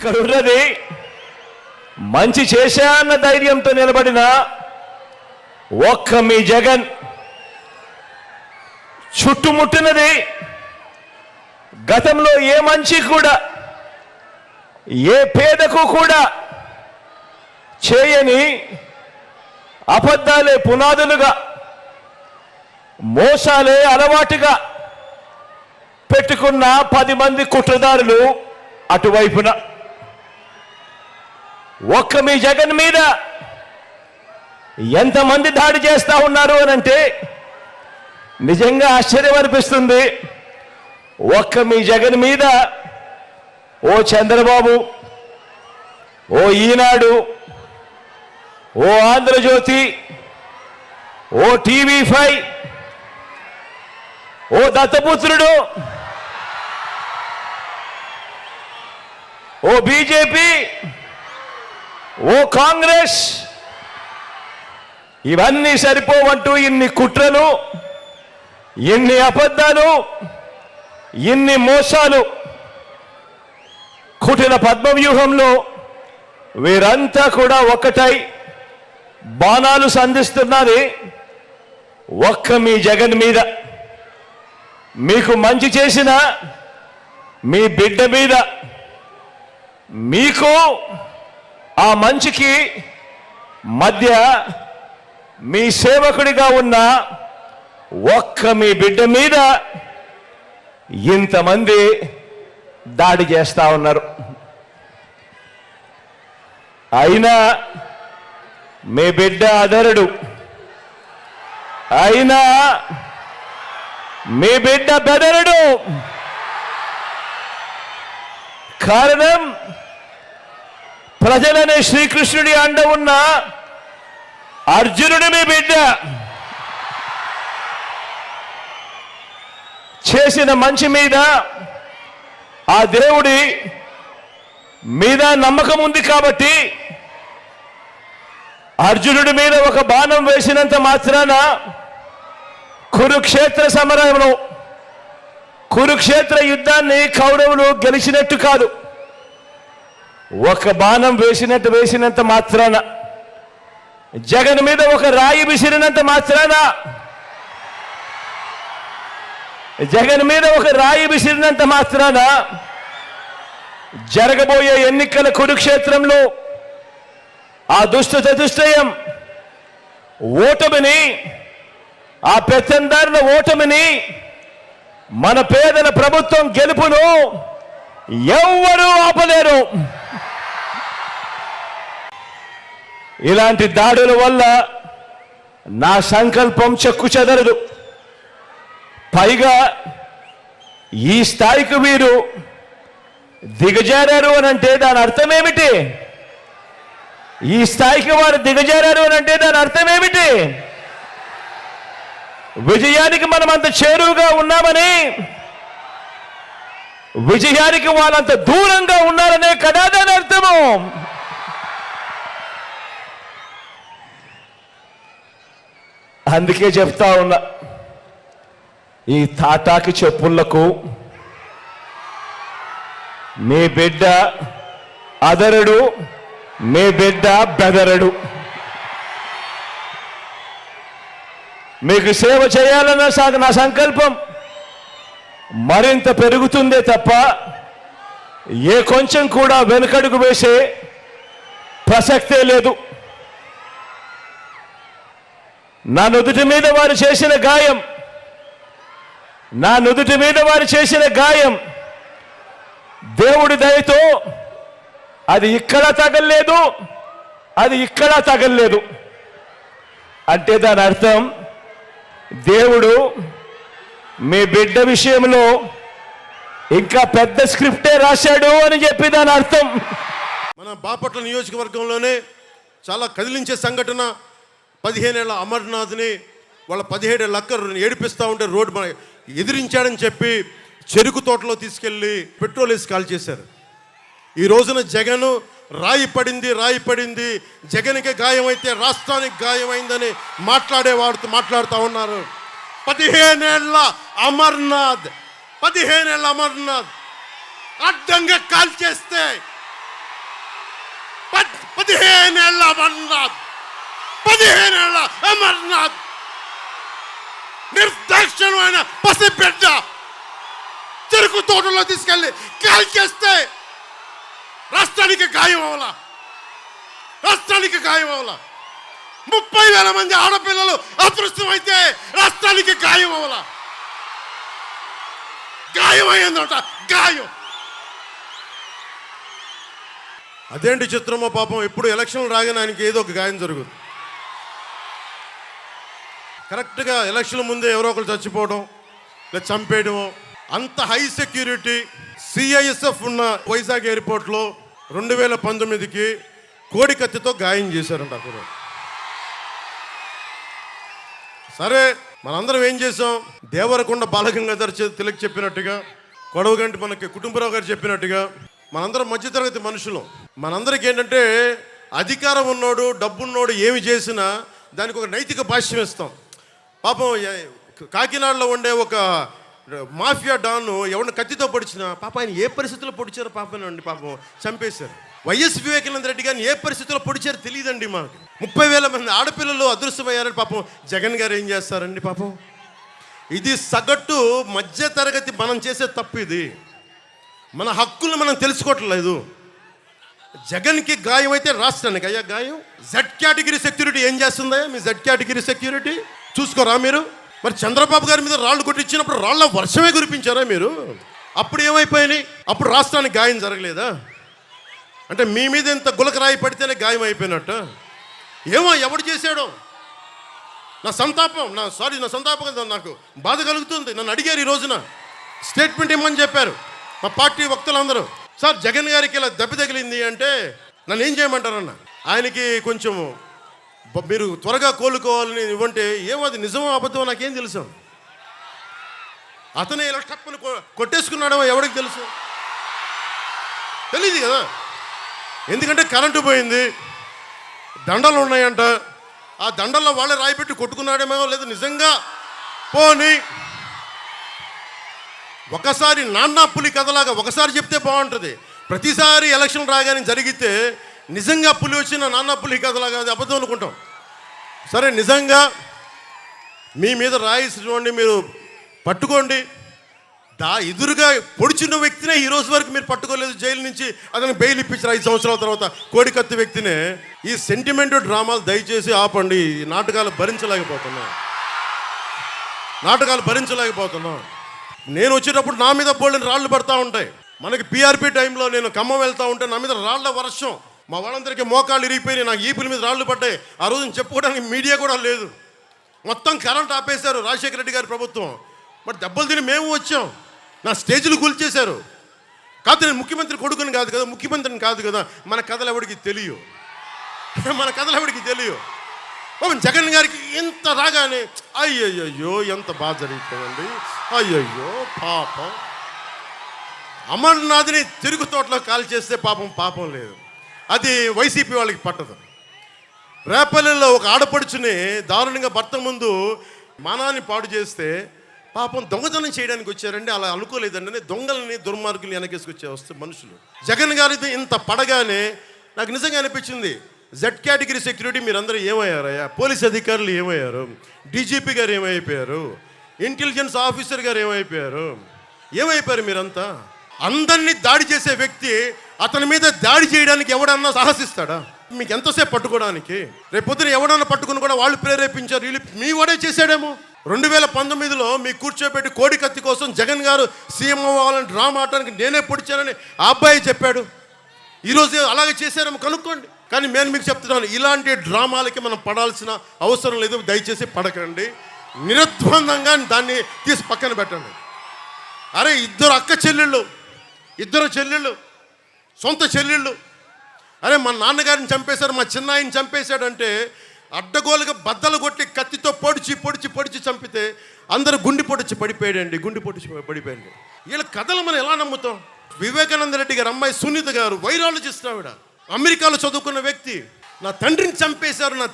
ఇక్కడ ఉన్నది మంచి చేశా అన్న ధైర్యంతో నిలబడిన ఒక్క మీ జగన్. చుట్టుముట్టినది గతంలో ఏ మంచి కూడా ఏ పేదకు కూడా చేయని అబద్ధాలే పునాదులుగా, మోసాలే అలవాటుగా పెట్టుకున్న 10 మంది కుట్రదారులు అటువైపున. ఒక్క మీ జగన్ మీద ఎంతమంది దాడి చేస్తా ఉన్నారు అనంటే నిజంగా ఆశ్చర్యం అనిపిస్తుంది. ఒక్క మీ జగన్ మీద ఓ చంద్రబాబు, ఓ ఈనాడు, ఓ ఆంధ్రజ్యోతి, ఓ టీవీ5, ఓ దత్తపుత్రుడు, ఓ బీజేపీ, ఓ కాంగ్రెస్, ఇవన్నీ సరిపోవంటూ ఇన్ని కుట్రలు, ఇన్ని అబద్ధాలు, ఇన్ని మోసాలు, కుటిల పద్మవ్యూహంలో వీరంతా కూడా ఒక్కటై బాణాలు సంధిస్తున్నది ఒక్క మీ జగన్ మీద. మీకు మంచి చేసిన మీ బిడ్డ మీద, మీకు ఆ మంచికి మధ్య మీ సేవకుడిగా ఉన్న ఒక్క మీ బిడ్డ మీద ఇంతమంది దాడి చేస్తా ఉన్నారు. అయినా మీ బిడ్డ అదరుడు, అయినా మీ బిడ్డ బెదరుడు. కారణం ప్రజలనే శ్రీకృష్ణుడి అండ ఉన్న అర్జునుడి మీ బిడ్డ. చేసిన మంచి మీద ఆ దేవుడి మీద నమ్మకం ఉంది కాబట్టి అర్జునుడి మీద ఒక బాణం వేసినంత మాత్రాన కురుక్షేత్ర సమరంలో, కురుక్షేత్ర యుద్ధాన్ని కౌరవులు గెలిచినట్టు కాదు. ఒక బాణం వేసినంత మాత్రాన, జగన్ మీద ఒక రాయి విసిరినంత మాత్రాన, జగన్ మీద ఒక రాయి విసిరినంత మాత్రాన జరగబోయే ఎన్నికల కురుక్షేత్రంలో ఆ దుష్ట చతుష్టయం ఓటమిని, ఆ పెత్తందారుల ఓటమిని, మన పేదల ప్రభుత్వం గెలుపును ఎవ్వరూ ఆపలేరు. ఇలాంటి దాడుల వల్ల నా సంకల్పం చెక్కు చెదరదు. పైగా ఈ స్థాయికి వీరు దిగజారారు అనంటే దాని అర్థం ఏమిటి? ఈ స్థాయికి వారు దిగజారారు అనంటే దాని అర్థం ఏమిటి? విజయానికి మనం అంత చేరువుగా ఉన్నామని, విజయానికి వాళ్ళంత దూరంగా ఉన్నారనే కదా దాని అర్థము. అందుకే చెప్తా ఉన్నా, ఈ తాటాకి చెప్పులకు మీ బిడ్డ అదరుడు, మీ బిడ్డ బెదరడు. మీకు సేవ చేయాలన్న నా సంకల్పం మరింత పెరుగుతుందే తప్ప ఏ కొంచెం కూడా వెనుకడుగు వేసే ప్రసక్తే లేదు. నా నుదుటి మీద వారు చేసిన గాయం, నా నుదుటి మీద వారు చేసిన గాయం దేవుడి దయతో అది ఇక్కడ తగల్లేదు, అది ఇక్కడ తగల్లేదు. అంటే దాని అర్థం దేవుడు మీ బిడ్డ విషయంలో ఇంకా పెద్ద స్క్రిప్టే రాశాడు అని చెప్పి దాని అర్థం. మన బాపట్ల నియోజకవర్గంలోనే చాలా కదిలించే సంఘటన. 15 ఏళ్ల అమర్నాథ్ని వాళ్ళ 17 ఏళ్ల అక్కరు ఏడిపిస్తూ ఉంటే రోడ్డు మన ఎదిరించాడని చెప్పి చెరుకు తోటలో తీసుకెళ్ళి పెట్రోల్ వేసి కాల్ చేశారు. ఈ రోజున జగన్ రాయి పడింది, జగన్కి గాయమైతే రాష్ట్రానికి గాయమైందని మాట్లాడుతూ ఉన్నారు. 15 ఏళ్ల అమర్నాథ్ అడ్డంగా కాల్ చేస్తే 15 ఏళ్ళ అమర్నాథ్, 15 ఏళ్ళ అమర్నాథ్ నిర్దాక్షిణ్యమైన పసిబిడ్డ చెరుకు తోటలో తీసుకెళ్ళి కాల్చేస్తే రాష్ట్రానికి గాయం అవలా, రాష్ట్రానికి గాయం అవలా. 30,000 మంది ఆడపిల్లలు అదృష్టమైతే రాష్ట్రానికి గాయం అవలా. గాయం అయ్యిందంట, గాయం. అదేంటి చిత్రమో పాపం, ఎప్పుడు ఎలక్షన్లు రాగానే ఆయనకి ఏదో ఒక గాయం జరుగుతుంది. కరెక్ట్గా ఎలక్షన్ ముందే ఎవరో ఒకరు చచ్చిపోవడం లేదా చంపేయడం. అంత హై సెక్యూరిటీ సిఐఎస్ఎఫ్ ఉన్న వైజాగ్ ఎయిర్పోర్ట్లో 2019కి కోడి కత్తితో గాయం చేశారంట అక్కడ. సరే, మనందరం ఏం చేసాం? దేవరకొండ బాలగంగాధర్ తిలక్ చెప్పినట్టుగా, కొడవగంటి మనకి కుటుంబరావు గారు చెప్పినట్టుగా, మనందరం మధ్యతరగతి మనుషులు. మనందరికి ఏంటంటే అధికారం ఉన్నోడు, డబ్బున్నోడు ఏమి చేసినా దానికి ఒక నైతిక భాష్యం ఇస్తాం. పాపం కాకినాడలో ఉండే ఒక మాఫియా డాను ఎవరిని కత్తితో పొడిచినా పాపం ఆయన ఏ పరిస్థితుల్లో పొడిచారో పాపనండి, పాపం చంపేశారు. వైఎస్ వివేకానంద రెడ్డి గారిని ఏ పరిస్థితుల్లో పొడిచారో తెలియదండి మాకు. 30,000 మంది ఆడపిల్లలు అదృశ్యమయ్యారని పాపం జగన్ గారు ఏం చేస్తారండి పాపం. ఇది సగటు మధ్య తరగతి మనం చేసే తప్పు. ఇది మన హక్కులు మనం తెలుసుకోవట్లేదు. జగన్కి గాయం అయితే రాష్ట్రానికి అయ్యా గాయం. జెడ్ కేటగిరీ సెక్యూరిటీ ఏం చేస్తుందా? మీ జెడ్ కేటగిరీ సెక్యూరిటీ చూసుకోరా మీరు? మరి చంద్రబాబు గారి మీద రాళ్ళు కొట్టించినప్పుడు రాళ్ళ వర్షమే కురిపించారా మీరు? అప్పుడు ఏమైపోయినాయి? అప్పుడు రాష్ట్రానికి గాయం జరగలేదా? అంటే మీ మీద ఇంత గులకరాయి పడితేనే గాయం అయిపోయినట్టు. ఏమో ఎవడు చేశాడో. నా సంతాపం నాకు బాధ కలుగుతుంది. నన్ను అడిగారు ఈ రోజున స్టేట్మెంట్ ఇవ్వమని చెప్పారు మా పార్టీ వక్తలందరూ. సార్, జగన్ గారికి ఇలా దెబ్బ తగిలింది అంటే నన్ను ఏం చేయమంటారన్న? ఆయనకి కొంచెం మీరు త్వరగా కోలుకోవాలని ఇవ్వంటే ఏమో అది నిజమో అబద్ధమో నాకేం తెలుసు. అతనే ఇలా టప్పని కొట్టేసుకున్నాడేమో ఎవరికి తెలుసు? తెలియదు కదా. ఎందుకంటే కరెంటు పోయింది, దండలు ఉన్నాయంట. ఆ దండల్లో వాళ్ళే రాయిపెట్టి కొట్టుకున్నాడేమో, లేదు నిజంగా పోని ఒకసారి నాన్నా పులి కథలాగా ఒకసారి చెప్తే బాగుంటుంది. ప్రతిసారి ఎలక్షన్ రాగానే జరిగితే నిజంగా పులి వచ్చిన నాన్నా పులి కథలాగా అది అబద్ధం అనుకుంటాం. సరే, నిజంగా మీ మీద రాయిసినోండి మీరు పట్టుకోండి. ఎదురుగా పొడిచిన వ్యక్తినే ఈ రోజు వరకు మీరు పట్టుకోలేదు. జైలు నుంచి అతను బెయిల్ ఇప్పించారు 5 సంవత్సరాల తర్వాత. కోడికత్తి వ్యక్తినే. ఈ సెంటిమెంట్ డ్రామాలు దయచేసి ఆపండి. ఈ నాటకాలు భరించలేకపోతున్నాం. నేను వచ్చేటప్పుడు నా మీద బోల్డెన్ రాళ్ళు పడతా ఉంటాయి. మనకి పిఆర్పి టైంలో నేను ఖమ్మం వెళ్తూ ఉంటే నా మీద రాళ్ల వర్షం. మా వాళ్ళందరికీ మోకాళ్ళు ఇరిగిపోయినాయి, నాకు ఈపుల మీద రాళ్ళు పడ్డాయి. ఆ రోజున చెప్పుకోవడానికి మీడియా కూడా లేదు. మొత్తం కరెంట్ ఆపేశారు రాజశేఖర రెడ్డి గారి ప్రభుత్వం. మరి దెబ్బలు తిని మేము వచ్చాం. నా స్టేజ్లు కూల్చేశారు. కాదు, నేను ముఖ్యమంత్రి కొడుకుని కాదు కదా, ముఖ్యమంత్రిని కాదు కదా. మన కథలు ఎవరికి తెలియవు. జగన్ గారికి ఇంత రాగానే అయ్యయ్యో ఎంత బాగా జరుగుతుందండి, అయ్యయ్యో పాపం. అమర్నాథ్ని తిరుగు తోటలో కాల్ చేస్తే పాపం లేదు. అది వైసీపీ వాళ్ళకి పట్టదు. రేపల్లెలో ఒక ఆడపడుచుని దారుణంగా భర్త ముందు మానాన్ని పాడు చేస్తే పాపం దొంగతనం చేయడానికి వచ్చారండి. అలా అనుకోలేదండి. దొంగలని దుర్మార్గుల్ని వెనకేసుకొచ్చే వస్తే మనుషులు. జగన్ గారిది ఇంత పడగానే నాకు నిజంగా అనిపించింది, జెడ్ కేటగిరీ సెక్యూరిటీ మీరందరూ ఏమయ్యారయ్యా? పోలీస్ అధికారులు ఏమయ్యారు? డీజీపీ గారు ఏమైపోయారు? ఇంటెలిజెన్స్ ఆఫీసర్ గారు ఏమైపోయారు మీరంతా? అందరినీ దాడి చేసే వ్యక్తి అతని మీద దాడి చేయడానికి ఎవడన్నా సాహసిస్తాడా? మీకు ఎంతసేపు పట్టుకోవడానికి? రేపొద్దున ఎవడన్నా పట్టుకుని కూడా వాళ్ళు ప్రేరేపించారు, వీళ్ళు మీ వాడే చేశాడేమో. 2019లో మీ కూర్చోబెట్టి కోడికత్తి కోసం జగన్ గారు సీఎం అవ్వాలని డ్రామా ఆడటానికి నేనే పొడిచానని ఆ అబ్బాయి చెప్పాడు. ఈరోజు అలాగే చేశారేమో కనుక్కోండి. కానీ నేను మీకు చెప్తున్నాను, ఇలాంటి డ్రామాలకి మనం పడాల్సిన అవసరం లేదు. దయచేసి పడకండి. నిర్ద్వందంగా దాన్ని తీసి పక్కన పెట్టండి. అరే, ఇద్దరు చెల్లెళ్ళు సొంత చెల్లెళ్ళు. అరే, మా నాన్నగారిని చంపేశారు, మా చిన్నాయిని చంపేశాడంటే అడ్డగోలుగా బద్దలు కొట్టి కత్తితో పొడిచి చంపితే అందరూ గుండి పొడిచి పడిపోయాడు. వీళ్ళ కథలు మనం ఎలా నమ్ముతాం? వివేకానంద రెడ్డి గారు అమ్మాయి సునీత గారు వైరాలజిస్ట్, ఆవిడ అమెరికాలో చదువుకున్న వ్యక్తి. నా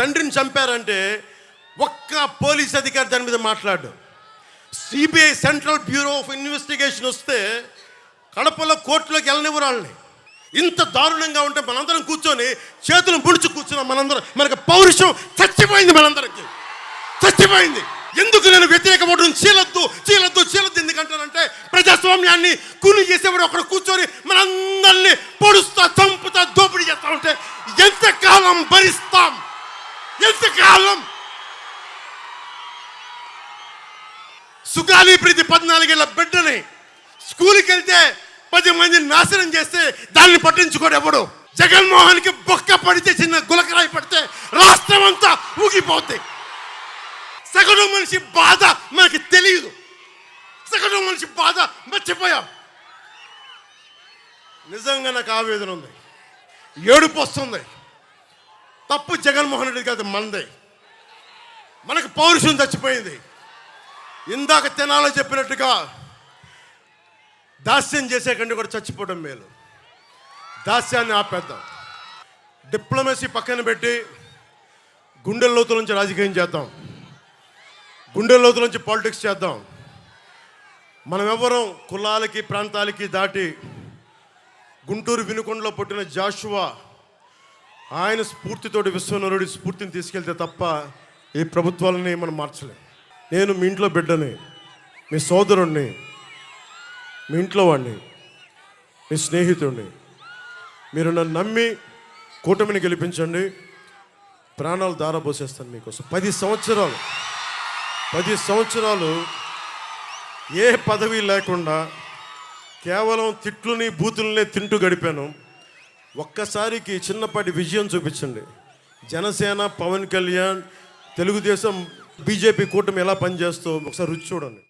తండ్రిని చంపారంటే ఒక్క పోలీస్ అధికారి దాని మీద మాట్లాడు. CBI central bureau of investigation వస్తే కడపలో కోర్టులోకి వెళ్ళనివ్వరు వాళ్ళని. ఇంత దారుణంగా ఉంటే మనందరం కూర్చొని చేతులు ముడుచు కూర్చున్నాం. మనకు పౌరుషం చచ్చిపోయింది, మనందరికి చచ్చిపోయింది. ఎందుకు నేను వ్యతిరేక ఓటును చీలొద్దు ఎందుకంటానంటే ప్రజాస్వామ్యాన్ని కూని చేసేవాడు ఒకడు కూర్చొని మనందరినీ పొడుస్తా, చంపుతా, దోపిడీ చేస్తా ఉంటే ఎంతకాలం భరిస్తాం? ఎంతకాలం? సుగాలి ప్రీతి 14 ఏళ్ల బిడ్డని స్కూల్కి వెళ్తే 10 మందిని నాశనం చేస్తే దాన్ని పట్టించుకోడు ఎవడు. జగన్మోహన్కి బొక్క పడితే, చిన్న గులకరాయి పడితే రాష్ట్రం అంతా ఊగిపోద్ది. సగటు మనిషి బాధ మనకి తెలియదు. సగటు మనిషి బాధ మర్చిపోయాం. నిజంగా నాకు ఆవేదన ఉంది, ఏడుపు వస్తుంది. తప్పు జగన్మోహన్ రెడ్డి కాదు, మనదే. మనకు పౌరుషం చచ్చిపోయింది. ఇందాక తెనాలో చెప్పినట్టుగా దాస్యం చేసే కంటే కూడా చచ్చిపోవడం మేలు. దాస్యాన్ని ఆపేద్దాం. డిప్లొమసీ పక్కన పెట్టి గుండెల లోతుల నుంచి రాజకీయం చేద్దాం. గుండెల లోతుల నుంచి పాలిటిక్స్ చేద్దాం. మనం ఎవరం కులాలకి ప్రాంతాలకి దాటి గుంటూరు వినుకొండలో పుట్టిన జాషువా ఆయన స్ఫూర్తితోటి విశ్వనరుడి స్ఫూర్తిని తీసుకెళ్తే తప్ప ఈ ప్రభుత్వాలని మనం మార్చలేం. నేను మీ ఇంట్లో బిడ్డని, మీ సోదరుణ్ణి, మీ ఇంట్లో వాడిని, మీ స్నేహితుడిని. మీరు నన్ను నమ్మి కూటమిని గెలిపించండి. ప్రాణాలు దారబోసేస్తాను మీకోసం. 10 సంవత్సరాలు ఏ పదవి లేకుండా కేవలం తిట్లుని బూతులనే తింటూ గడిపాను. ఒక్కసారికి చిన్నపాటి విజయం చూపించండి. జనసేన, పవన్ కళ్యాణ్, తెలుగుదేశం, బీజేపీ కూటమి ఎలా పనిచేస్తూ ఒకసారి రుచి చూడండి.